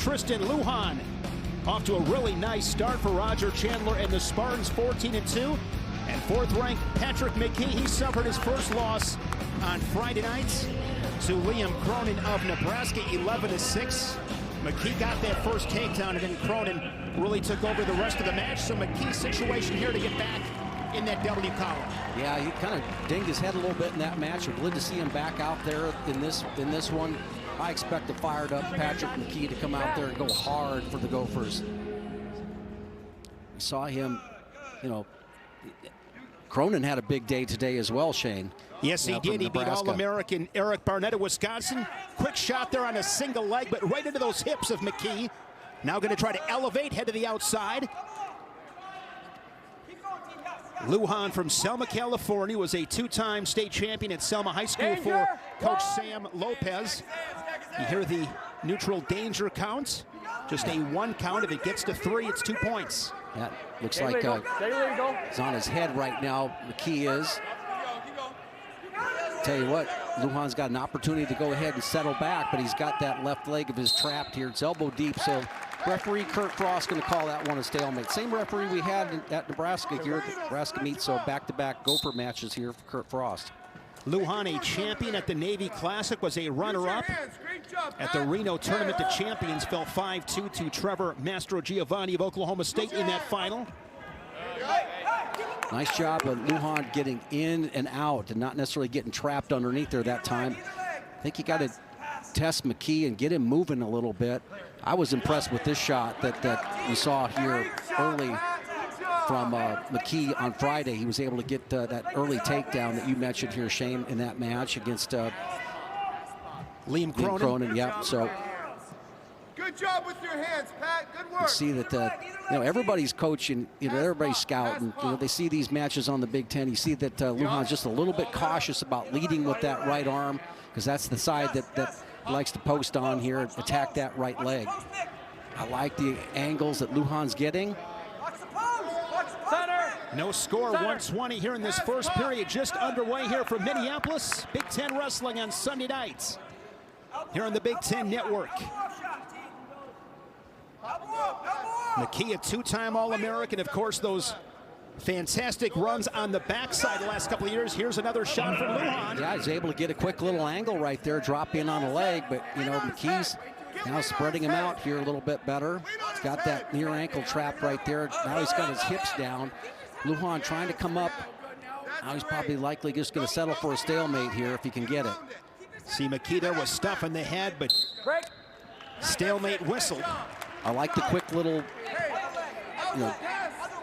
Tristan Lujan. Off to a really nice start for Roger Chandler and the Spartans, 14-2. And fourth-ranked Patrick McKee, he suffered his first loss on Friday night to Liam Cronin of Nebraska, 11-6. McKee got that first takedown, and then Cronin really took over the rest of the match. So McKee's situation here to get back in that W column. Yeah, he kind of dinged his head a little bit in that match. We're glad to see him back out there in this one. I expect a fired up Patrick McKee to come out there and go hard for the Gophers. We saw him, you know, Cronin had a big day today as well, Shane. Yes, he did. He beat All-American Eric Barnett of Wisconsin. Quick shot there on a single leg, but right into those hips of McKee. Now going to try to elevate, head to the outside. Lujan from Selma, California, was a two-time state champion at Selma High School for Coach Sam Lopez. You hear the neutral danger count. Just a one count. If it gets to 3, it's 2 points. That looks like he's on his head right now. McKee is. Tell you what, Lujan's got an opportunity to go ahead and settle back, but he's got that left leg of his trapped here. It's elbow deep, so referee Kurt Frost going to call that one a stalemate. Same referee we had at Nebraska here. Nebraska meets, so back-to-back Gopher matches here for Kurt Frost. Lujan, a champion at the Navy Classic, was a runner-up at the Reno Tournament of Champions, fell 5-2 to Trevor Mastro Giovanni of Oklahoma State in that final. Nice job of Lujan getting in and out and not necessarily getting trapped underneath there that time. I think you got to test McKee and get him moving a little bit. I was impressed with this shot that we saw here early from McKee on Friday. He was able to get that early takedown that you mentioned here, Shane, in that match against Liam Cronin. Yeah, so good job with your hands, Pat. Good work. You see that you know, everybody's coaching, you know, everybody's scouting. You know, they see these matches on the Big Ten. You see that Lujan's just a little bit cautious about leading with that right arm, because that's the side that likes to post on here, attack that right leg. I like the angles that Lujan's getting. No score, 120 here in this first period, just underway here from Minneapolis. Big Ten Wrestling on Sunday nights here on the Big Ten Network. McKee, a two-time All-American, of course, those fantastic runs on the backside the last couple of years. Here's another shot from Lujan. Yeah, he's able to get a quick little angle right there, drop in on a leg, but, you know, McKee's now spreading him out here a little bit better. He's got that near ankle trap right there. Now he's got his hips down. Lujan trying to come up. Now he's probably likely just going to settle for a stalemate here if he can get it. See, McKee there was stuffing the head, but stalemate whistled. I like the quick little, you know,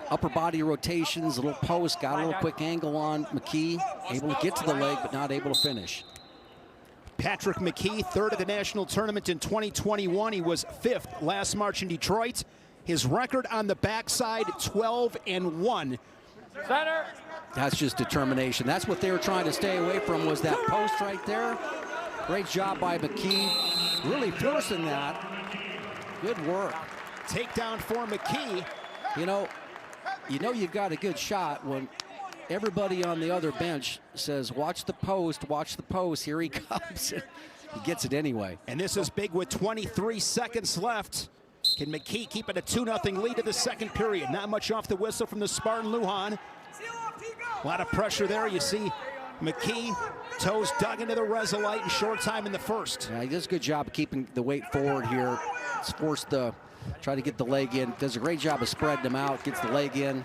upper body rotations, a little post, got a little quick angle on McKee, able to get to the leg, but not able to finish. Patrick McKee, third at the national tournament in 2021. He was 5th last March in Detroit. His record on the backside, 12-1. Center. That's just determination. That's what they were trying to stay away from, was that post right there. Great job by McKee, really forcing that. Good work. Takedown for McKee. You know you've got a good shot when everybody on the other bench says, watch the post, here he comes. He gets it anyway. And this is big with 23 seconds left. Can McKee keep it a 2-0 lead to the second period? Not much off the whistle from the Spartan Lujan. A lot of pressure there. You see McKee, toes dug into the Resolite in short time in the first. Yeah, he does a good job of keeping the weight forward here. It's forced try to get the leg in. Does a great job of spreading him out, gets the leg in.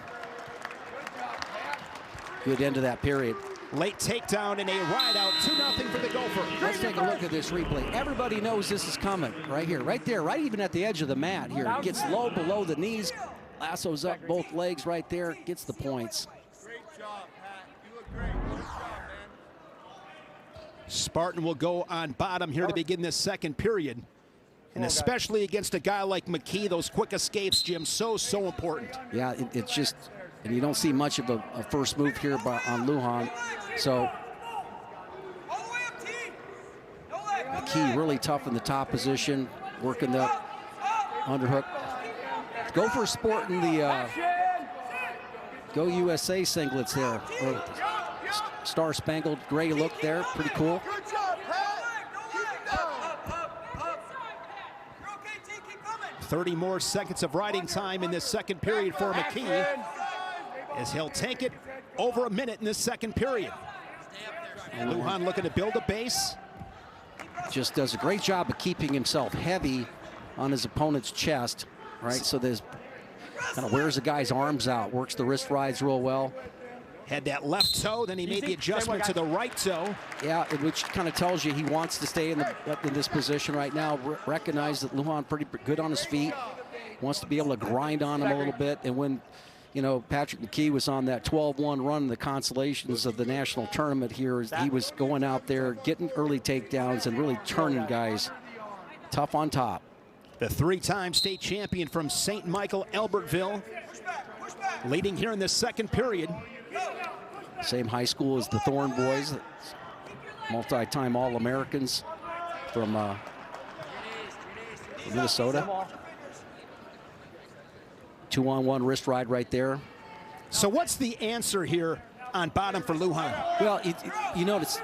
Good end of that period. Late takedown and a ride out, 2-0 for the Gophers. Let's take a look at this replay. Everybody knows this is coming right here, right there, right even at the edge of the mat here. Gets low below the knees, lassos up both legs right there, gets the points. Great job, Pat. You look great. Good job, man. Spartan will go on bottom here to begin this second period. And especially against a guy like McKee, those quick escapes, Jim, so important. Yeah, it's just, and you don't see much of a first move here on Lujan. So McKee really tough in the top position, working the underhook. Gophers sporting the Go USA singlets there. Star-spangled gray look there, pretty cool. 30 more seconds of riding time in this second period for McKee, as he'll take it over a minute in this second period. Lujan looking to build a base. Just does a great job of keeping himself heavy on his opponent's chest, right? So there's kind of wears the guy's arms out, works the wrist rides real well. Had that left toe, then he made the adjustment to the right toe. Yeah, which kind of tells you he wants to stay in this position right now. Recognize that Lujan pretty good on his feet, wants to be able to grind on him a little bit. And when, you know, Patrick McKee was on that 12-1 run in the consolations of the national tournament here, he was going out there, getting early takedowns and really turning guys tough on top. The three-time state champion from St. Michael, Albertville, leading here in the second period. Same high school as the Thorn boys, multi-time All-Americans from Minnesota. 2-on-1 wrist ride right there. So what's the answer here on bottom for Lujan? Well, you notice,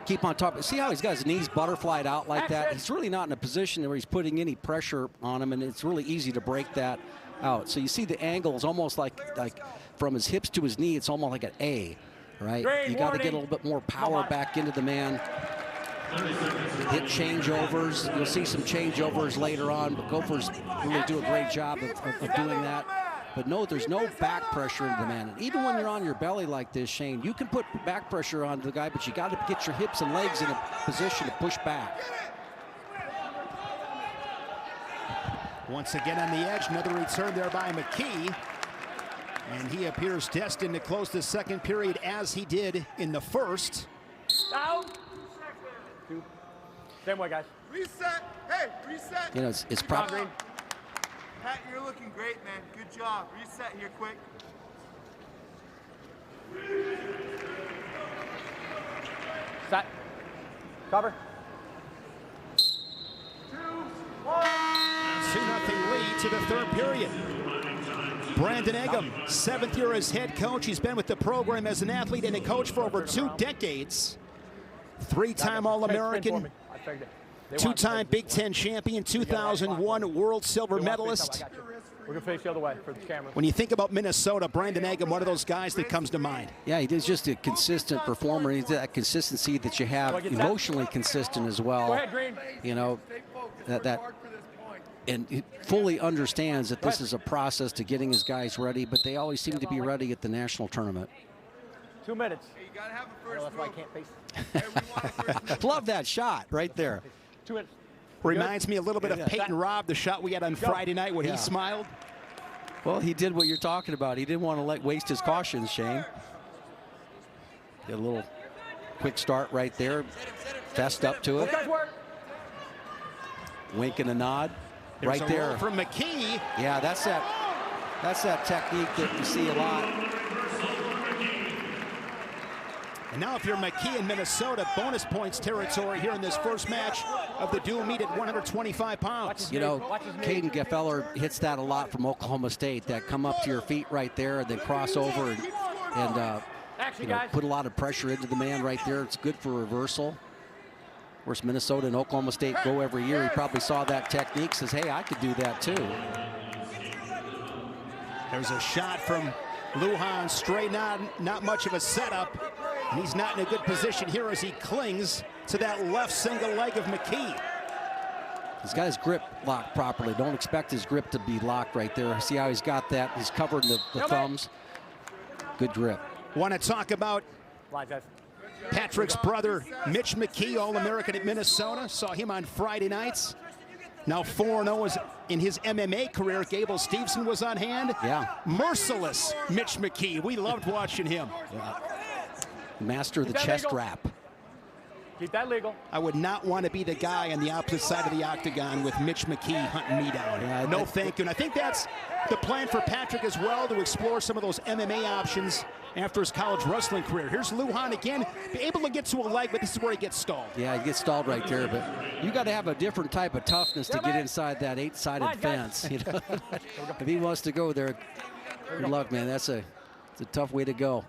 keep on top. See how he's got his knees butterflied out like that? He's really not in a position where he's putting any pressure on him, and it's really easy to break that out. So you see the angle is almost like from his hips to his knee, it's almost like an A, right? You got to get a little bit more power back into the man. Hit changeovers. You'll see some changeovers later on, but Gophers really do a great job of doing that. But no, there's no back pressure into the man. And even when you're on your belly like this, Shane, you can put back pressure on the guy, but you got to get your hips and legs in a position to push back. Once again on the edge, another return there by McKee. And he appears destined to close the second period as he did in the first. Down. Same way, guys. Reset. Hey, reset. You know, it's probably. Pat, you're looking great, man. Good job. Reset here quick. Set. Cover. 2-0 lead to the third period. Brandon Eggum, 7th year as head coach. He's been with the program as an athlete and a coach for over 2 decades. 3-time All-American, 2-time Big Ten champion, 2001 World Silver medalist. We're going to face the other way for the camera. When you think about Minnesota, Brandon Eggum, one of those guys that comes to mind. Yeah, he is just a consistent performer. He's that consistency that you have, emotionally consistent as well. Go ahead, Green. You know, and he fully understands that this is a process to getting his guys ready, but they always seem to be ready at the national tournament. 2 minutes. Hey, you got to have a first That's why I move. can't face Hey, we want a first move. Love that shot right there. 2 minutes. Reminds me a little bit of Peyton Robb, the shot we had on Friday night when he smiled. Well, he did what you're talking about. He didn't want to waste his cautions, Shane. Get a little quick start right there. Fessed up to it. Guys, work. Wink and a nod. There's right a there roll from McKee. Yeah, that's that technique that you see a lot. And now if you're McKee in Minnesota, bonus points territory here in this first match of the dual meet at 125 pounds. You know, Caden Geffeller hits that a lot from Oklahoma State, that come up to your feet right there and then cross over and you know, put a lot of pressure into the man right there. It's good for reversal. Of course, Minnesota and Oklahoma State go every year. He probably saw that technique, says, hey, I could do that too. There's a shot from Lujan, straight on, not much of a setup. And he's not in a good position here as he clings to that left single leg of McKee. He's got his grip locked properly. Don't expect his grip to be locked right there. See how he's got that? He's covering the thumbs. Good grip. Want to talk about Patrick's brother, Mitch McKee, All-American at Minnesota. Saw him on Friday nights. Now 4-0 in his MMA career. Gable Stevenson was on hand. Yeah. Merciless Mitch McKee. We loved watching him. Yeah. Master of the chest wrap. Keep that legal. I would not want to be the guy on the opposite side of the octagon with Mitch McKee hunting me down. Yeah, no, thank you. And I think that's the plan for Patrick as well, to explore some of those MMA options after his college wrestling career. Here's Lujan again, be able to get to a leg, but this is where he gets stalled. Yeah, he gets stalled right there, but you got to have a different type of toughness to get inside that 8-sided fence. You know? If he wants to go there, good luck, man. It's a tough way to go.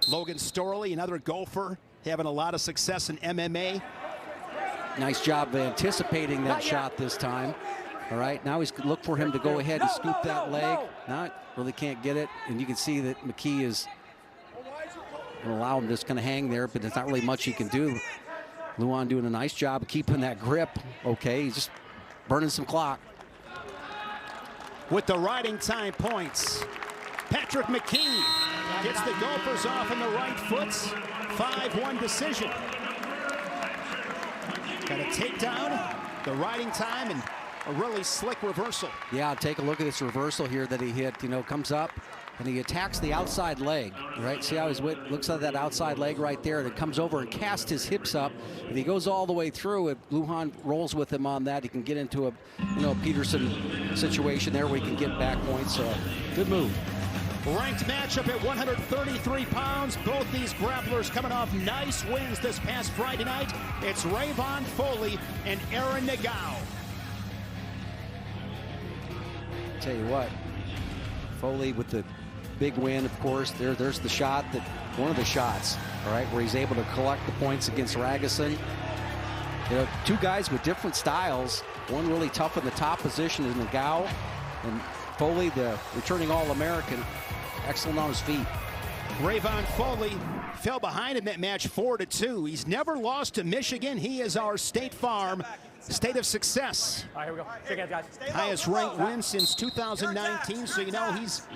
Logan Storley, another Gopher, having a lot of success in MMA. Nice job of anticipating that shot this time. All right, now he's look for him to go ahead and scoop that leg. Now really can't get it, and you can see that McKee is going to allow him just kind of hang there, but there's not really much he can do. Lujan doing a nice job of keeping that grip. Okay, he's just burning some clock. With the riding time points, Patrick McKee gets the Gophers off on the right foot. 5-1 decision. Got a takedown, the riding time, and a really slick reversal. Yeah, take a look at this reversal here that he hit. You know, comes up and he attacks the outside leg, right? See how he's looks at that outside leg right there, and it comes over and casts his hips up. If he goes all the way through, if Lujan rolls with him on that, he can get into a, you know, Peterson situation there where he can get back points. So good move. Ranked matchup at 133 pounds. Both these grapplers coming off nice wins this past Friday night. It's Rayvon, Foley, and Aaron Nagao. Tell you what, Foley with the big win, of course. There's the shot, one of the shots, all right, where he's able to collect the points against Ragusan. You know, two guys with different styles. One really tough in the top position is Nagao, and Foley, the returning All-American, excellent on his feet. Rayvon Foley fell behind in that match 4-2. He's never lost to Michigan. He is our State Farm state of success. All right, here we go. Shake hands, guys. Highest ranked win since 2019, so you know he's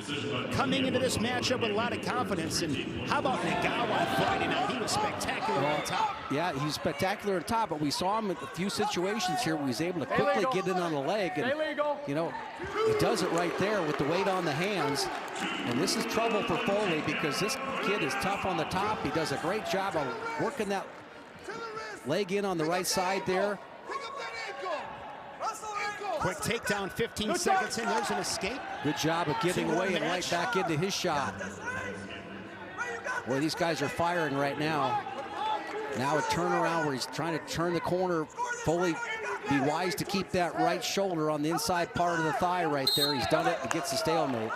coming into this matchup with a lot of confidence. And how about Nagao on Friday night? He was spectacular on top. Yeah, he's spectacular on top, but we saw him in a few situations here where he's able to quickly get in on the leg. And, you know, he does it right there with the weight on the hands. And this is trouble for Foley because this kid is tough on the top. He does a great job of working that leg in on the right side there. Quick takedown, 15 seconds in. There's an escape. Good job of getting away and right back into his shot. Boy, these guys are firing right now. Now a turnaround where he's trying to turn the corner. Foley, be wise to keep that right shoulder on the inside part of the thigh right there. He's done it and gets the stalemate.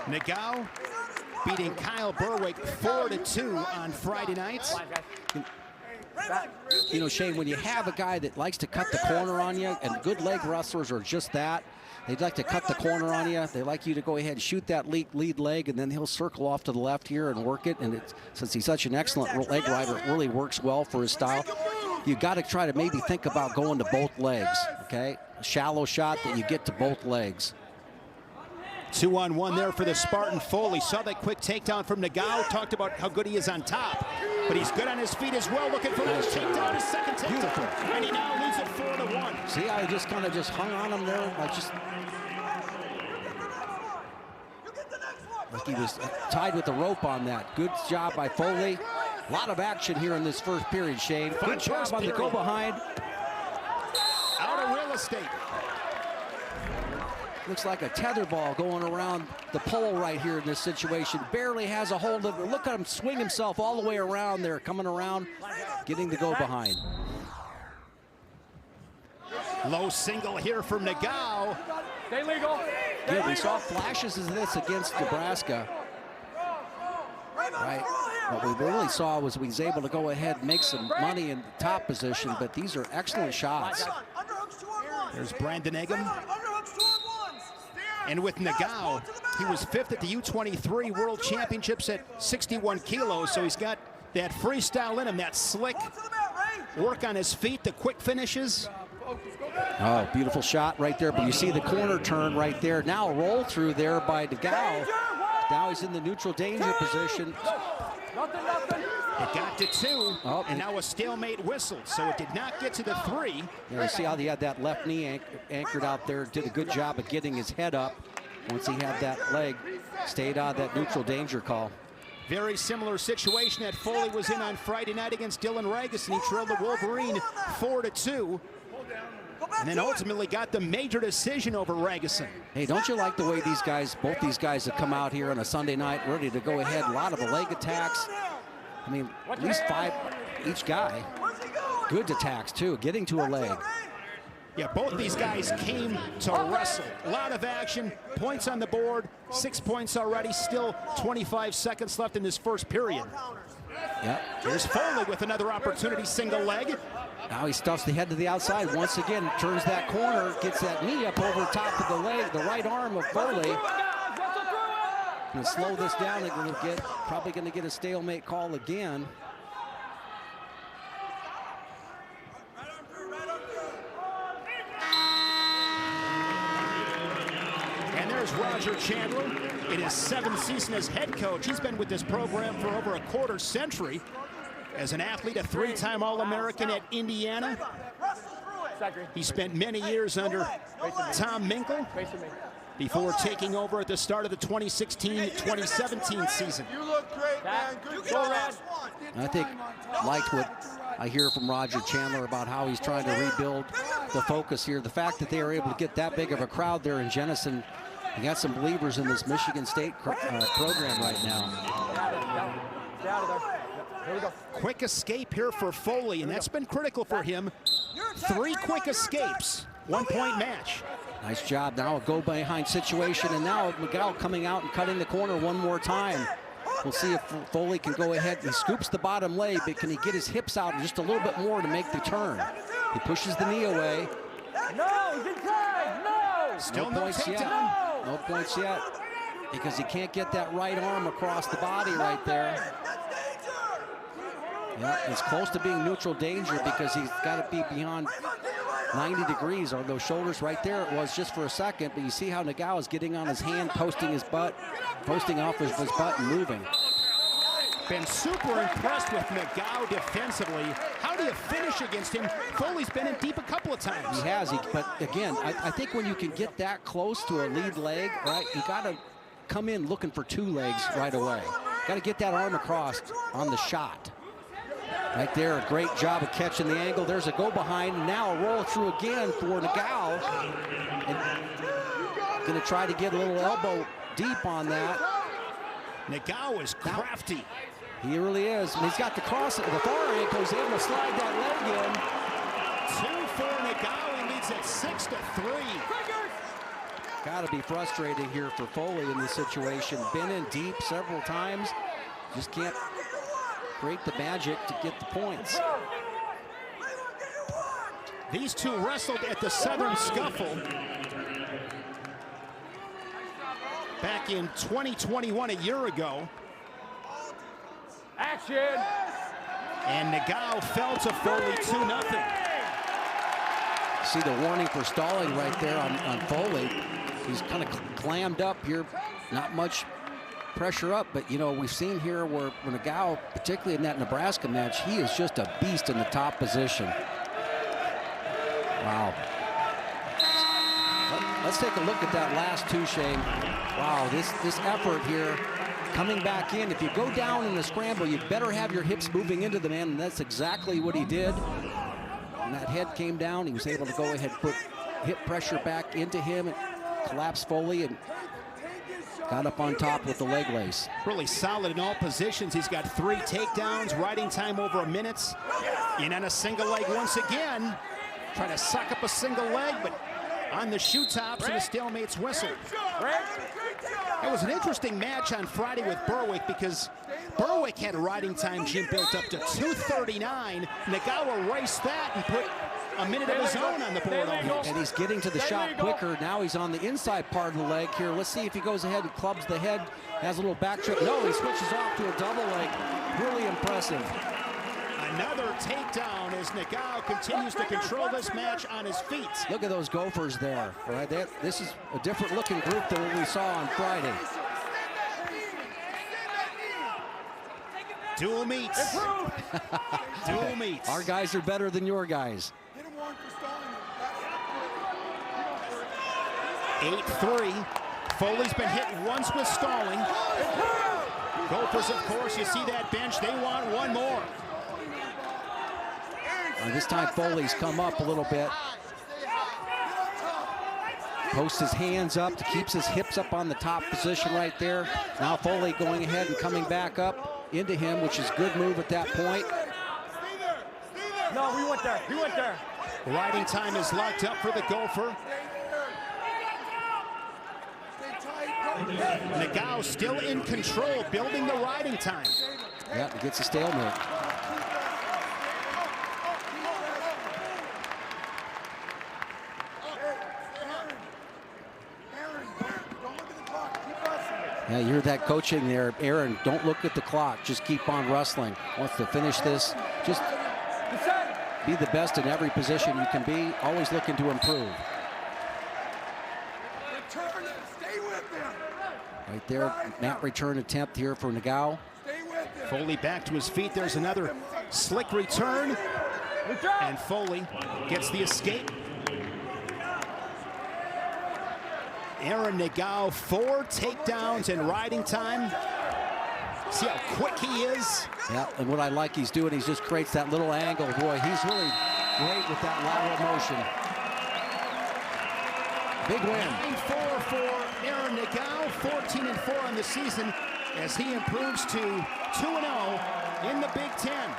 Nagao beating Kyle Berwick 4-2 on Friday night. You know, Shane, when you have a guy that likes to cut the corner on you, and good leg wrestlers are just that. They'd like to cut the corner on you. They like you to go ahead and shoot that lead leg, and then he'll circle off to the left here and work it. And since he's such an excellent leg rider, it really works well for his style. You got to try to maybe think about going to both legs, okay? A shallow shot that you get to both legs. 2-on-1 there for the Spartan. Foley saw that quick takedown from Nagao. Talked about how good he is on top, but he's good on his feet as well. Looking for that takedown, his second takedown. Beautiful. And he now leads it 4-1. See how he just kind of hung on him there, like he was tied with the rope on that. Good job by Foley. A lot of action here in this first period, Shane. Good job on the go behind. Out of real estate. Looks like a tether ball going around the pole right here in this situation. Barely has a hold of it. Look at him swing himself all the way around there, coming around, getting the go behind. Low single here from Nagao. Stay legal. Good, we saw flashes of this against Nebraska. Right. What we really saw was we was able to go ahead and make some money in the top position, but these are excellent shots. There's Brandon Eggum. And with Nagao, he was 5th at the U23 World Championships at 61 kilos, so he's got that freestyle in him, that slick work on his feet, the quick finishes. Oh, beautiful shot right there, but you see the corner turn right there. Now a roll through there by Nagao. Now he's in the neutral danger position. It got to 2, and now a stalemate whistle, so it did not get to the 3. Yeah, you see how he had that left knee anchored out there, did a good job of getting his head up once he had that leg, stayed out of that neutral danger call. Very similar situation that Foley was in on Friday night against Dylan Ragusan. He trailed the Wolverine 4-2. And then ultimately got the major decision over Ragusan. Hey, don't you like the way these guys, both these guys have come out here on a Sunday night ready to go ahead? A lot of leg attacks. I mean, at least 5 each guy. Good attacks, too, getting to a leg. Yeah, both these guys came to wrestle. A lot of action, points on the board, 6 points already, still 25 seconds left in this first period. Yeah. Here's Foley with another opportunity, single leg. Now he stuffs the head to the outside. Once again, turns that corner, gets that knee up over top of the leg, the right arm of Foley. Gonna slow this down. They're gonna probably gonna get a stalemate call again. And there's Roger Chandler in his 7th season as head coach. He's been with this program for over a quarter century. As an athlete, a 3-time All-American at Indiana. He spent many years under Tom Minkle before taking over at the start of the 2016-2017 season. You look great, man. Good job. I think liked what I hear from Roger Chandler about how he's trying to rebuild the focus here. The fact that they are able to get that big of a crowd there in Jenison, you got some believers in this Michigan State program right now. Stay out of there. Here we go. Quick escape here for Foley, and that's been critical for him. 3 quick escapes, 1-point match. Nice job. Now a go behind situation, and now Nagao coming out and cutting the corner one more time. We'll see if Foley can go ahead. He scoops the bottom leg, but can he get his hips out just a little bit more to make the turn? He pushes the knee away. No, he's inside. No. Still No points yet. No points yet, because he can't get that right arm across the body right there. Yeah, it's close to being neutral danger because he's got to be beyond 90 degrees on those shoulders right there. It was just for a second, but you see how Nagao is getting on his hand, posting his butt, posting off his butt and moving. Been super impressed with Nagao defensively. How do you finish against him? Foley's been in deep a couple of times. He has, but again, I think when you can get that close to a lead leg, right, you got to come in looking for 2 legs right away. Got to get that arm across on the shot. Right there, a great job of catching the angle. There's a go behind, and now a roll through again for Nagao. Going to try to get a little elbow deep on that. Nagao is crafty. He really is. And he's got the cross at the far ankle. He's able to slide that leg in. 2 for Nagao. He leads at 6-3. Got to be frustrating here for Foley in this situation. Been in deep several times. Just can't create the magic to get the points. These 2 wrestled at the Southern Scuffle back in 2021, a year ago. Action. And Nagao fell to Foley 2-0. See the warning for stalling right there on Foley. He's kind of clammed up here, not much pressure up, but you know, we've seen here where Nagao, particularly in that Nebraska match, he is just a beast in the top position. Wow. Let's take a look at that last 2, Shane. Wow, this effort here coming back in. If you go down in the scramble, you better have your hips moving into the man, and that's exactly what he did. When that head came down, he was able to go ahead and put hip pressure back into him and collapse Foley and got up on top with the leg lace. Really solid in all positions. He's got 3 takedowns, riding time over a minute. In on a single leg once again. Trying to suck up a single leg, but on the shoe tops and a stalemate's whistle. It was an interesting match on Friday with Berwick because Berwick had a riding time, Jim, built up to 2:39. Nagao raced that and put a minute of his own on the board. And he's getting to the shot quicker. Now he's on the inside part of the leg here. Let's see if he goes ahead and clubs the head, has a little back trip. No, he switches off to a double leg. Really impressive. Another takedown as Nagao continues to control this match on his feet. Look at those Gophers there. Right? This is a different looking group than what we saw on Friday. Dual meets. Dual meets. Our guys are better than your guys. 8-3. Foley's been hit once with stalling. Gophers, of course, you see that bench. They want one more. This time Foley's come up a little bit. Posts his hands up, keeps his hips up on the top position right there. Now Foley going ahead and coming back up into him, which is a good move at that point. No, we went there. We went there. Riding time is locked up for the Gopher. Nagao still in control, building the riding time. Yeah, he gets a stalemate. Yeah, you hear that coaching there. Aaron, don't look at the clock. Just keep on wrestling. Wants to finish this. Just be the best in every position you can be. Always looking to improve. Right there, mat return attempt here for Nagao. Foley back to his feet. There's another slick return. And Foley gets the escape. Aaron Nagao, 4 takedowns in riding time. See how quick he is. Yeah, and what I like he's doing, he just creates that little angle. Boy, he's really great with that lateral motion. Big win. 9-4 for Aaron Nagao, 14-4 on the season as he improves to 2-0 in the Big Ten.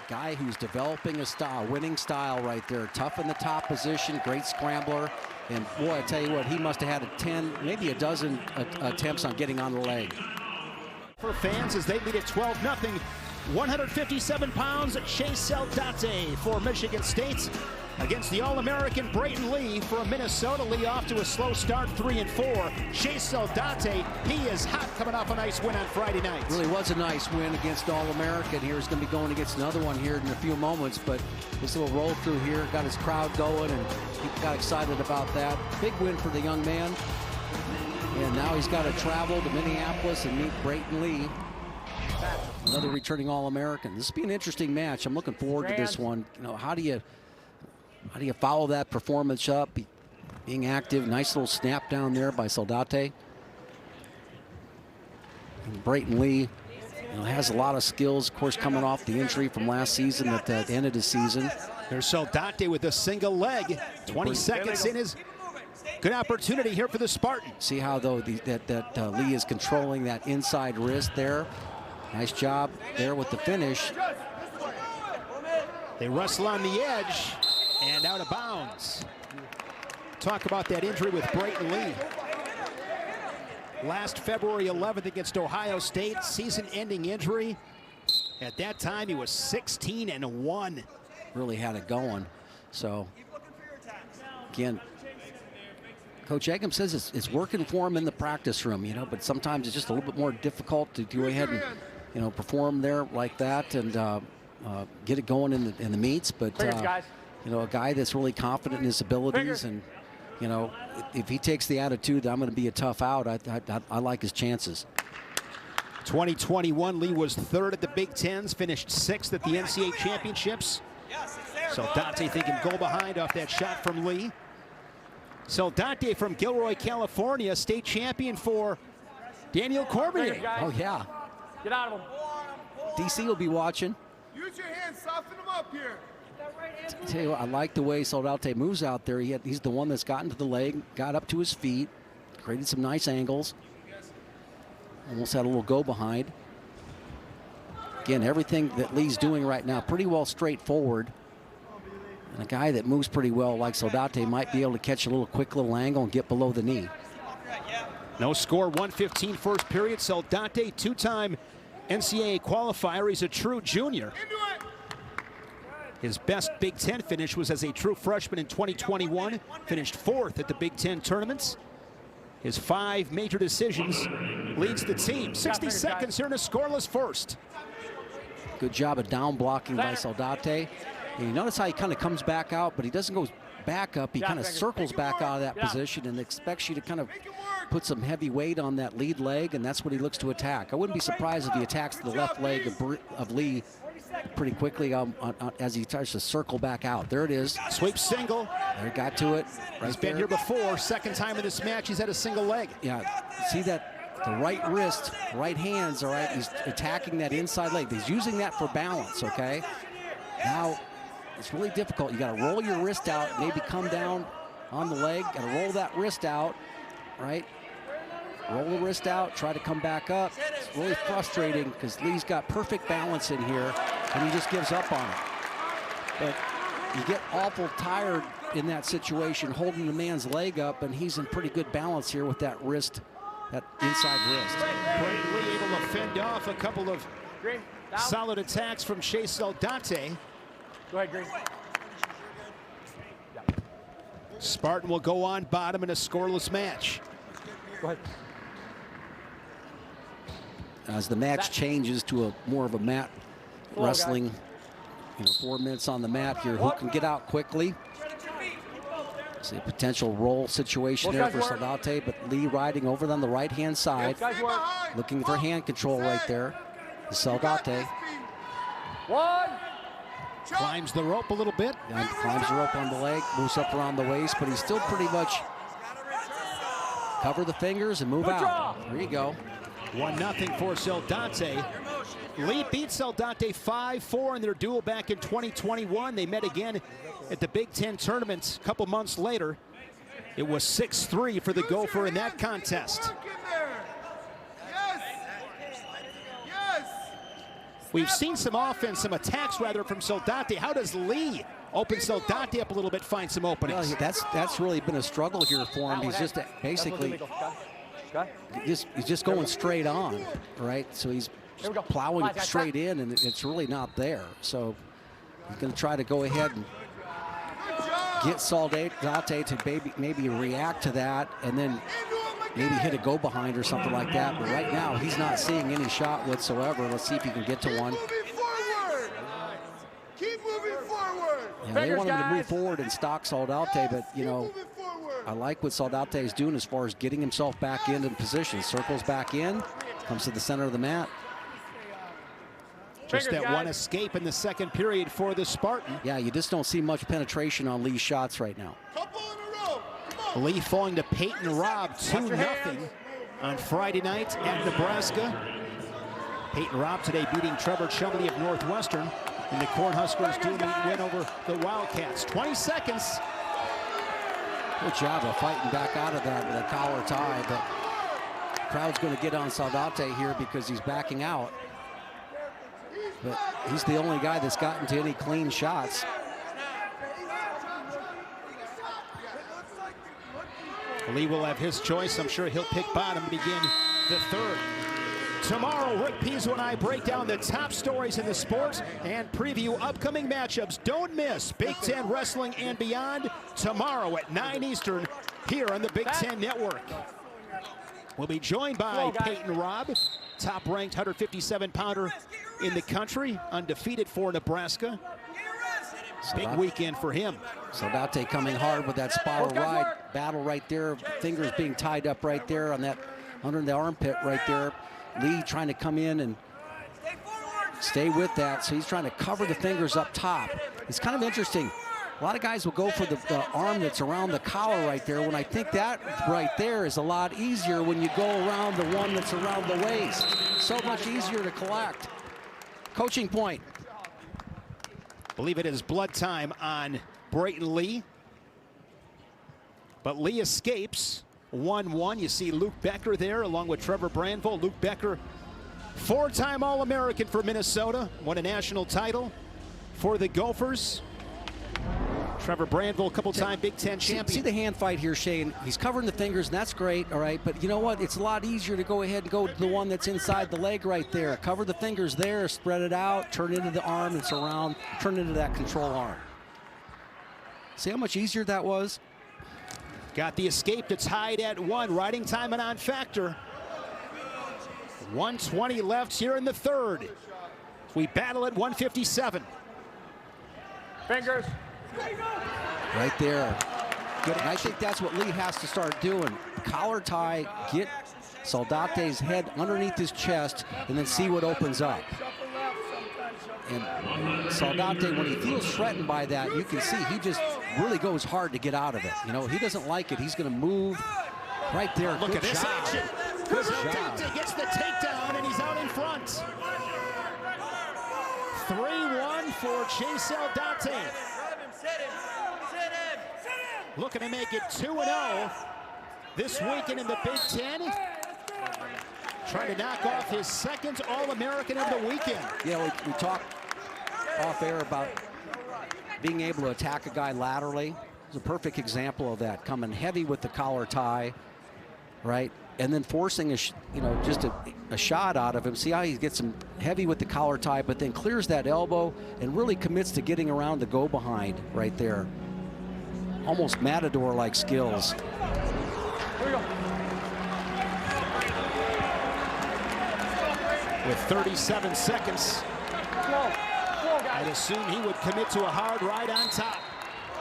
Guy who's developing a style, winning style right there. Tough in the top position, great scrambler. And boy, I tell you what, he must have had 10, maybe a dozen attempts on getting on the leg. For fans as they lead at 12-0, 157 pounds, Chase Saldate for Michigan State against the All-American Brayton Lee for Minnesota. Lee off to a slow start, 3-4. Chase Saldate, he is hot coming off a nice win on Friday night. Really was a nice win against All-American. Here he's going to be going against another one here in a few moments, but this little roll through here got his crowd going and he got excited about that. Big win for the young man. And now he's got to travel to Minneapolis and meet Brayton Lee, another returning All-American. This will be an interesting match. I'm looking forward to this one. You know, how do you follow that performance up? Being active, nice little snap down there by Saldate. And Brayton Lee, you know, has a lot of skills, of course, coming off the injury from last season at the end of the season. There's Saldate with a single leg. 20 seconds in his good opportunity here for the Spartans. See how, though, that Lee is controlling that inside wrist there. Nice job there with the finish. They wrestle on the edge and out of bounds. Talk about that injury with Brayton Lee. Last February 11th against Ohio State, season-ending injury. At that time, he was 16-1. Really had it going. So, again, Coach Eggum says it's working for him in the practice room, you know, but sometimes it's just a little bit more difficult to go ahead and, you know, perform there like that and get it going in the meets. But, you know, a guy that's really confident in his abilities and, you know, if he takes the attitude that I'm going to be a tough out, I like his chances. 2021, Lee was 3rd at the Big Tens, finished 6th at the NCAA championships. Saldate thinking goal behind off that shot from Lee. Saldate from Gilroy, California, state champion for Daniel Cormier. Oh, yeah. Get out of him. DC will be watching. Use your hands, soften them up here. Tell you what, I like the way Saldate moves out there. He's the one that's gotten to the leg, got up to his feet, created some nice angles. Almost had a little go behind. Again, everything that Lee's doing right now, pretty well straightforward. And a guy that moves pretty well like Saldate might be able to catch a little quick little angle and get below the knee. No score, 1:15 first period. Saldate, 2-time NCAA qualifier. He's a true junior. His best Big Ten finish was as a true freshman in 2021. Finished 4th at the Big Ten tournaments. His 5 major decisions leads the team. 60 seconds here in a scoreless first. Good job of down blocking by Saldate. And you notice how he kind of comes back out, but he doesn't go back up. He kind of circles back out of that position and expects you to kind of put some heavy weight on that lead leg, and that's what he looks to attack. I wouldn't be surprised if he attacks the left leg of Lee pretty quickly as he tries to circle back out. There it is. Sweep single. There, got to it. He's been here before. Second time in this match, he's had a single leg. Yeah, see that? The right wrist, right hands, all right? He's attacking that inside leg. He's using that for balance, okay? Now, it's really difficult. You got to roll your wrist out, maybe come down on the leg. Got to roll that wrist out, right? Roll the wrist out, try to come back up. It's really frustrating because Lee's got perfect balance in here, and he just gives up on it. But you get awful tired in that situation, holding the man's leg up, and he's in pretty good balance here with that wrist, that inside wrist. Brayton Lee able to fend off a couple of solid attacks from Chase Saldate. Go ahead, Green. Spartan will go on bottom in a scoreless match. Go ahead. As the match changes to a more of a mat wrestling, 4 minutes on the mat here. Who can get out quickly? See a potential roll situation there for Saldate, but Lee riding over on the right-hand side, looking for hand control right there. Saldate. One. Climbs the rope a little bit. Yeah, climbs the rope on the leg, moves up around the waist, but he's still pretty much cover the fingers and move out. There you go. 1-0 for Saldate. Lee beat Saldate 5-4 in their duel back in 2021. They met again at the Big Ten tournament a couple months later. It was 6-3 for the Gopher in that contest. We've seen some offense, some attacks rather, from Saldate. How does Lee open Saldate up a little bit, find some openings? Well, that's really been a struggle here for him. He's just basically he's just going straight on, right? So he's plowing it straight in, and it's really not there. So he's going to try to go ahead and get Saldate to maybe react to that, and then maybe hit a go behind or something like that. But right now, he's not seeing any shot whatsoever. Let's see if he can get to one. Keep moving forward. Yeah, they want him to move forward and stalk Saldate, but I like what Saldate is doing as far as getting himself back into position. Circles back in, comes to the center of the mat. Just that one escape in the second period for the Spartan. Yeah, you just don't see much penetration on Lee's shots right now. Lee falling to Peyton Robb 2-0 on Friday night at Nebraska. Peyton Robb today beating Trevor Chumley of Northwestern in the Cornhuskers dual meet win over the Wildcats. 20 seconds. Good job of fighting back out of that with a collar tie, but the crowd's going to get on Saldate here because he's backing out. But he's the only guy that's gotten to any clean shots. Lee will have his choice. I'm sure he'll pick bottom to begin the third. Tomorrow, Rick Pizzo and I break down the top stories in the sport and preview upcoming matchups. Don't miss Big Ten Wrestling and Beyond tomorrow at 9 Eastern here on the Big Ten Network. We'll be joined by Peyton Robb, top-ranked 157-pounder in the country, undefeated for Nebraska. Big weekend for him. Saldate coming hard with that spiral ride battle right there. Fingers being tied up right there on that, under the armpit right there. Lee trying to come in and stay with that. So he's trying to cover the fingers up top. It's kind of interesting. A lot of guys will go for the arm that's around the collar right there, when I think that right there is a lot easier when you go around the one that's around the waist. So much easier to collect. Coaching point. Believe it is blood time on Brayton Lee. But Lee escapes 1-1. You see Luke Becker there along with Trevor Brandville. Luke Becker, four-time All-American for Minnesota, won a national title for the Gophers. Trevor Brandville, a couple-time Big Ten champion. See the hand fight here, Shane. He's covering the fingers, and that's great, all right? But you know what? It's a lot easier to go ahead and go to the one that's inside the leg right there. Cover the fingers there, spread it out, turn into the arm that's around, turn into that control arm. See how much easier that was? Got the escape to tied at 1. Riding time and on factor. 1:20 left here in the third. We battle at 1:57. Fingers. Right there. Good. And I think that's what Lee has to start doing. Collar tie, get Saldate's head underneath his chest, and then see what opens up. And Saldate, when he feels threatened by that, you can see he just really goes hard to get out of it. You know, he doesn't like it. He's going to move right there. Look at this action. Saldate gets the takedown, and he's out in front. 3-1 for Chase Saldate. Looking to make it 2-0 this weekend in the Big Ten. Trying to knock off his second All-American of the weekend. Yeah, we talked off air about being able to attack a guy laterally. It's a perfect example of that. Coming heavy with the collar tie, right? And then forcing just a shot out of him. See how he gets him heavy with the collar tie, but then clears that elbow and really commits to getting around the go behind right there. Almost Matador-like skills. Here we go. With 37 seconds, I'd assume he would commit to a hard ride on top.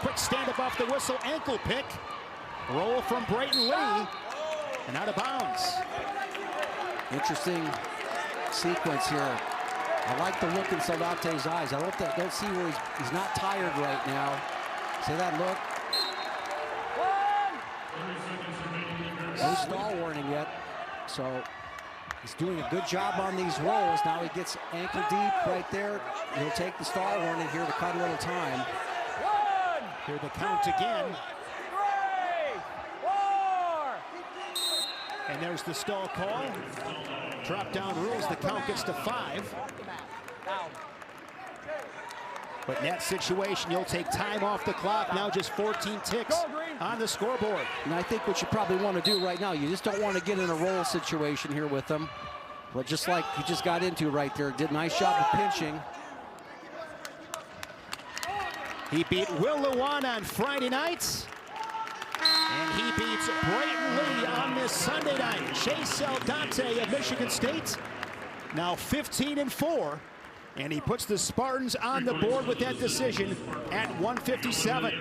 Quick stand above the whistle, ankle pick. Roll from Brayton Lee, and out of bounds. Interesting sequence here. I like the look in Saldate's eyes. I don't see where he's not tired right now. See that look? No stall warning yet. So he's doing a good job on these rolls. Now he gets ankle deep right there. He'll take the stall warning here to cut a little time. Here the count again. 3, 4. And there's the stall call. Drop down rules, the count gets to 5. But in that situation, you'll take time off the clock. Now just 14 ticks on the scoreboard. And I think what you probably want to do right now, you just don't want to get in a roll situation here with them. But just like he just got into right there, did a nice job of pinching. He beat Will Lujan on Friday nights. And he beats Brayton Lee on this Sunday night. Chase Saldate of Michigan State, now 15-4. And he puts the Spartans on the board with that decision at 157.